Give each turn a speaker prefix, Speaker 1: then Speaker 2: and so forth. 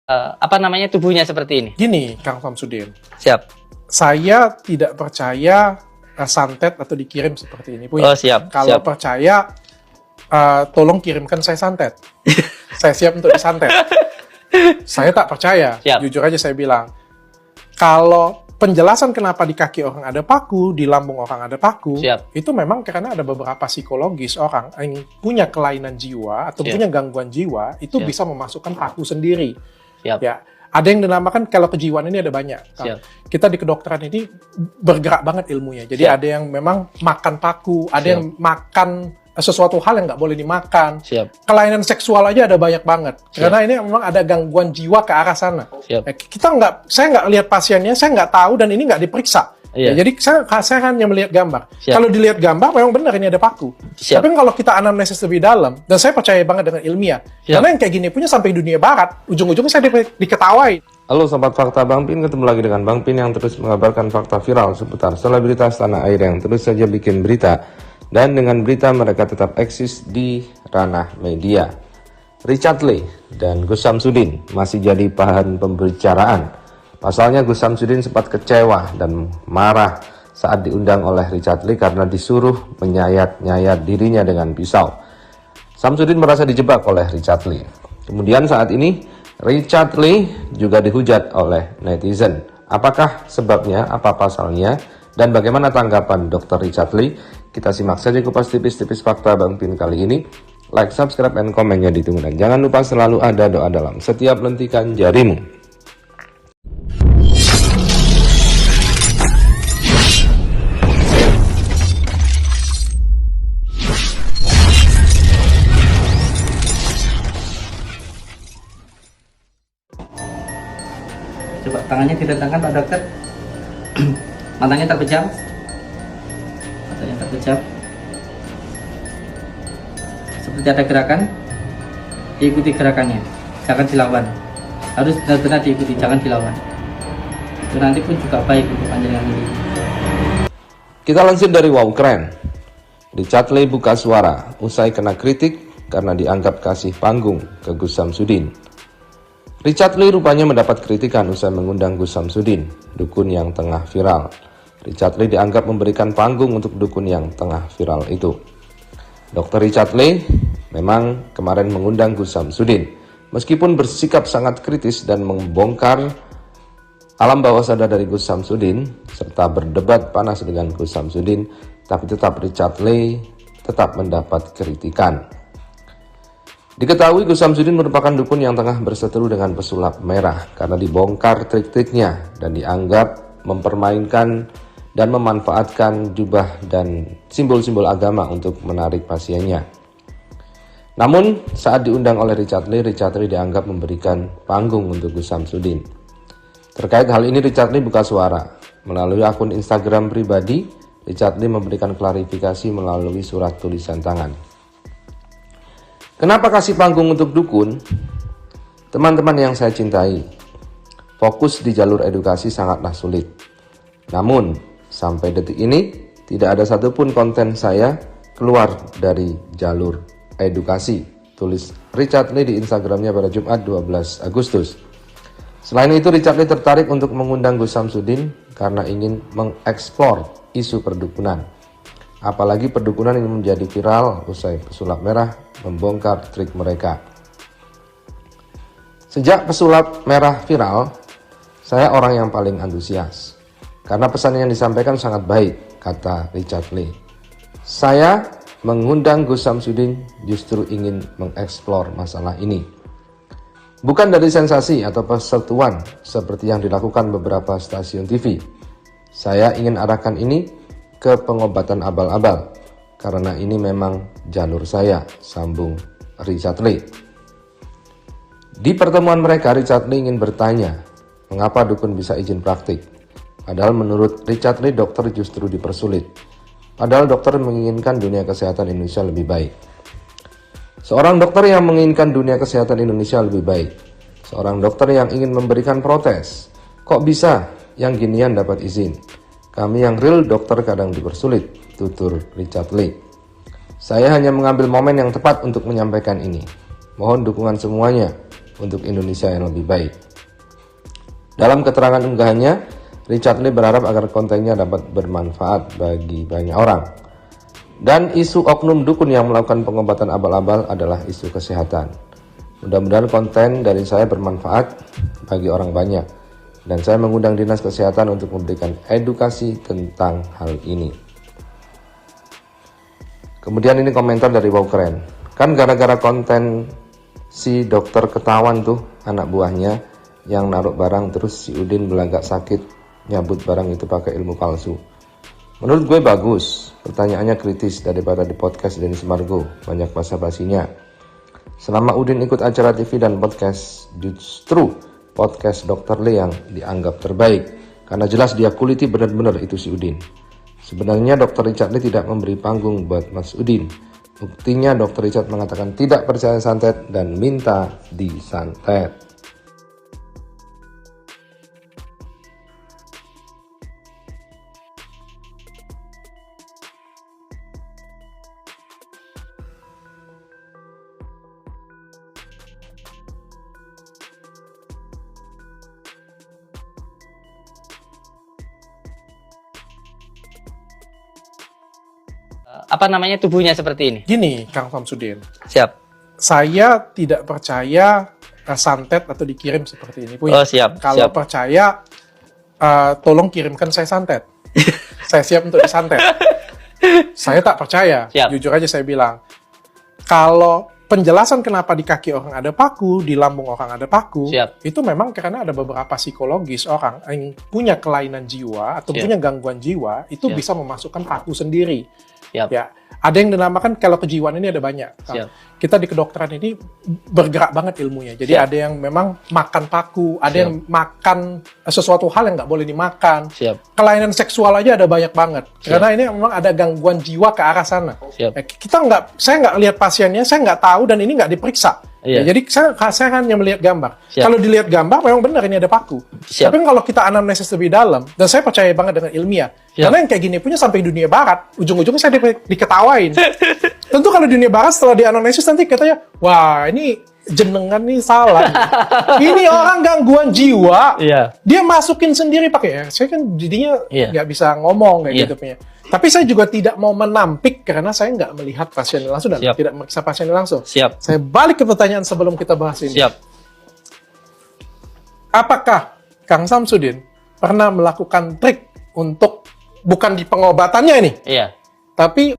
Speaker 1: apa namanya, tubuhnya seperti ini.
Speaker 2: Gini, Kang Samsudin.
Speaker 1: Siap.
Speaker 2: Saya tidak percaya santet atau dikirim seperti ini.
Speaker 1: Oh, siap.
Speaker 2: Kalau
Speaker 1: siap.
Speaker 2: percaya, tolong kirimkan saya santet. Saya siap untuk disantet. Saya tak percaya.
Speaker 1: Siap.
Speaker 2: Jujur aja saya bilang. Kalau penjelasan kenapa di kaki orang ada paku, di lambung orang ada paku,
Speaker 1: Siap.
Speaker 2: itu memang karena ada beberapa psikologis orang yang punya kelainan jiwa atau
Speaker 1: Siap.
Speaker 2: punya gangguan jiwa, itu
Speaker 1: Siap.
Speaker 2: bisa memasukkan paku sendiri.
Speaker 1: Siap.
Speaker 2: Ya, ada yang dinamakan, kalau kejiwaan ini ada banyak.
Speaker 1: Siap.
Speaker 2: Kita di kedokteran ini bergerak banget ilmunya. Jadi
Speaker 1: Siap.
Speaker 2: ada yang memang makan paku, ada
Speaker 1: Siap.
Speaker 2: yang makan sesuatu hal yang nggak boleh dimakan.
Speaker 1: Siap.
Speaker 2: Kelainan seksual aja ada banyak banget. Karena ini memang ada gangguan jiwa ke arah sana.
Speaker 1: Siap.
Speaker 2: Saya nggak lihat pasiennya, saya nggak tahu, dan ini nggak diperiksa.
Speaker 1: Iya.
Speaker 2: Ya, jadi saya hanya melihat gambar.
Speaker 1: Siap.
Speaker 2: Kalau dilihat gambar, memang benar ini ada paku.
Speaker 1: Siap.
Speaker 2: Tapi kalau kita anamnesis lebih dalam, dan saya percaya banget dengan ilmiah,
Speaker 1: Siap.
Speaker 2: karena yang kayak gini punya sampai dunia barat, ujung-ujungnya saya diketawain.
Speaker 3: Halo Sobat Fakta Bang Pin, ketemu lagi dengan Bang Pin yang terus mengabarkan fakta viral seputar selebritas tanah air yang terus saja bikin berita. Dan dengan berita mereka tetap eksis di ranah media. Richard Lee dan Gus Samsudin masih jadi bahan pembicaraan. Pasalnya Gus Samsudin sempat kecewa dan marah saat diundang oleh Richard Lee karena disuruh menyayat-nyayat dirinya dengan pisau. Samsudin merasa dijebak oleh Richard Lee. Kemudian saat ini Richard Lee juga dihujat oleh netizen. Apakah sebabnya, apa pasalnya, dan bagaimana tanggapan Dr. Richard Lee? Kita simak saja kupas tipis-tipis fakta Bang Pin kali ini. Like, subscribe, dan komennya ditunggu. Dan jangan lupa selalu ada doa dalam setiap lentikan jarimu.
Speaker 1: Coba tangannya direntangkan Pak Dokter. Matanya terpejam. Matanya terpejam. Seperti ada gerakan. Diikuti gerakannya. Jangan dilawan. Harus benar-benar diikuti, jangan dilawan. Itu nanti pun juga baik untuk panjenengan ini.
Speaker 3: Kita lansir dari Wow Keren. Richard Lee buka suara usai kena kritik karena dianggap kasih panggung ke Gus Samsudin. Richard Lee rupanya mendapat kritikan usai mengundang Gus Samsudin, dukun yang tengah viral. Richard Lee dianggap memberikan panggung untuk dukun yang tengah viral itu. Dr. Richard Lee memang kemarin mengundang Gus Samsudin, meskipun bersikap sangat kritis dan membongkar alam bawah sadar dari Gus Samsudin, serta berdebat panas dengan Gus Samsudin, tapi tetap Richard Lee tetap mendapat kritikan. Diketahui Gus Samsudin merupakan dukun yang tengah berseteru dengan pesulap merah karena dibongkar trik-triknya dan dianggap mempermainkan dan memanfaatkan jubah dan simbol-simbol agama untuk menarik pasiennya. Namun saat diundang oleh Richard Lee dianggap memberikan panggung untuk Gus Samsudin. Terkait hal ini Richard Lee buka suara. Melalui akun Instagram pribadi, Richard Lee memberikan klarifikasi melalui surat tulisan tangan. Kenapa kasih panggung untuk dukun? Teman-teman yang saya cintai, fokus di jalur edukasi sangatlah sulit. Namun, sampai detik ini, tidak ada satupun konten saya keluar dari jalur edukasi. Tulis Richard Lee di Instagramnya pada Jumat 12 Agustus. Selain itu, Richard Lee tertarik untuk mengundang Gus Samsudin karena ingin mengeksplor isu perdukunan. Apalagi perdukunan ini menjadi viral usai pesulap merah membongkar trik mereka. Sejak pesulap merah viral, saya orang yang paling antusias. Karena pesan yang disampaikan sangat baik, kata Richard Lee. Saya mengundang Gus Samsudin justru ingin mengeksplor masalah ini. Bukan dari sensasi atau persatuan seperti yang dilakukan beberapa stasiun TV. Saya ingin arahkan ini ke pengobatan abal-abal, karena ini memang jalur saya, sambung Richard Lee. Di pertemuan mereka, Richard Lee ingin bertanya, mengapa dukun bisa izin praktik? Padahal menurut Richard Lee, dokter justru dipersulit. Padahal dokter menginginkan dunia kesehatan Indonesia lebih baik. Seorang dokter yang menginginkan dunia kesehatan Indonesia lebih baik. Seorang dokter yang ingin memberikan protes. Kok bisa yang ginian dapat izin? Kami yang real dokter kadang dipersulit, tutur Richard Lee. Saya hanya mengambil momen yang tepat untuk menyampaikan ini. Mohon dukungan semuanya. untuk Indonesia yang lebih baik. Dalam keterangan unggahannya, Richard Lee berharap agar kontennya dapat bermanfaat bagi banyak orang. Dan isu oknum dukun yang melakukan pengobatan abal-abal adalah isu kesehatan. Mudah-mudahan konten dari saya bermanfaat bagi orang banyak. Dan saya mengundang Dinas Kesehatan untuk memberikan edukasi tentang hal ini. Kemudian ini komentar dari Wow Keren. Kan gara-gara konten si dokter ketahuan tuh anak buahnya yang naruh barang terus si Udin belagak sakit nyabut barang itu pakai ilmu palsu. Menurut gue bagus, pertanyaannya kritis daripada di podcast Dennis Margo, banyak basa-basinya. Selama Udin ikut acara TV dan podcast, justru podcast Dr. Lee yang dianggap terbaik, karena jelas dia kuliti benar-benar itu si Udin. Sebenarnya Dr. Richard Lee tidak memberi panggung buat Mas Udin. Buktinya Dr. Richard mengatakan tidak percaya santet dan minta disantet.
Speaker 1: Apa namanya, tubuhnya seperti ini.
Speaker 2: Gini, Kang Samsudin.
Speaker 1: Siap.
Speaker 2: Saya tidak percaya santet atau dikirim seperti ini.
Speaker 1: Oh, siap.
Speaker 2: Kalau
Speaker 1: Siap.
Speaker 2: percaya, tolong kirimkan saya santet. Saya siap untuk disantet. Saya tak percaya.
Speaker 1: Siap.
Speaker 2: Jujur aja saya bilang. Kalau penjelasan kenapa di kaki orang ada paku, di lambung orang ada paku,
Speaker 1: Siap.
Speaker 2: itu memang karena ada beberapa psikologis orang yang punya kelainan jiwa atau
Speaker 1: Siap.
Speaker 2: punya gangguan jiwa, itu
Speaker 1: Siap.
Speaker 2: bisa memasukkan paku sendiri.
Speaker 1: Siap.
Speaker 2: Ya, ada yang dinamakan kalau kejiwaan ini ada banyak.
Speaker 1: Siap.
Speaker 2: Kita di kedokteran ini bergerak banget ilmunya. Jadi
Speaker 1: Siap.
Speaker 2: ada yang memang makan paku, ada
Speaker 1: Siap.
Speaker 2: yang makan sesuatu hal yang nggak boleh dimakan.
Speaker 1: Siap.
Speaker 2: Kelainan seksual aja ada banyak banget. Karena ini memang ada gangguan jiwa ke arah sana.
Speaker 1: Siap.
Speaker 2: Saya nggak lihat pasiennya, saya nggak tahu dan ini nggak diperiksa.
Speaker 1: Iya.
Speaker 2: Ya, jadi saya hanya melihat gambar.
Speaker 1: Siap.
Speaker 2: Kalau dilihat gambar memang benar ini ada paku.
Speaker 1: Siap.
Speaker 2: Tapi kalau kita anamnesis lebih dalam, dan saya percaya banget dengan ilmiah,
Speaker 1: Siap.
Speaker 2: karena yang kayak gini punya sampai dunia barat, ujung-ujungnya saya diketawain. Tentu kalau dunia barat setelah dianamnesis nanti katanya, wah ini jenengan nih salah. Ini orang gangguan jiwa,
Speaker 1: Iya.
Speaker 2: dia masukin sendiri pakai. Saya kan jadinya
Speaker 1: Iya.
Speaker 2: nggak bisa ngomong kayak
Speaker 1: Iya.
Speaker 2: gitu punya. Tapi saya juga tidak mau menampik karena saya nggak melihat pasien langsung dan
Speaker 1: Siap.
Speaker 2: tidak memeriksa pasien langsung.
Speaker 1: Siap.
Speaker 2: Saya balik ke pertanyaan sebelum kita bahas ini.
Speaker 1: Siap.
Speaker 2: Apakah Kang Samsudin pernah melakukan trik untuk bukan di pengobatannya ini,
Speaker 1: Iya.
Speaker 2: tapi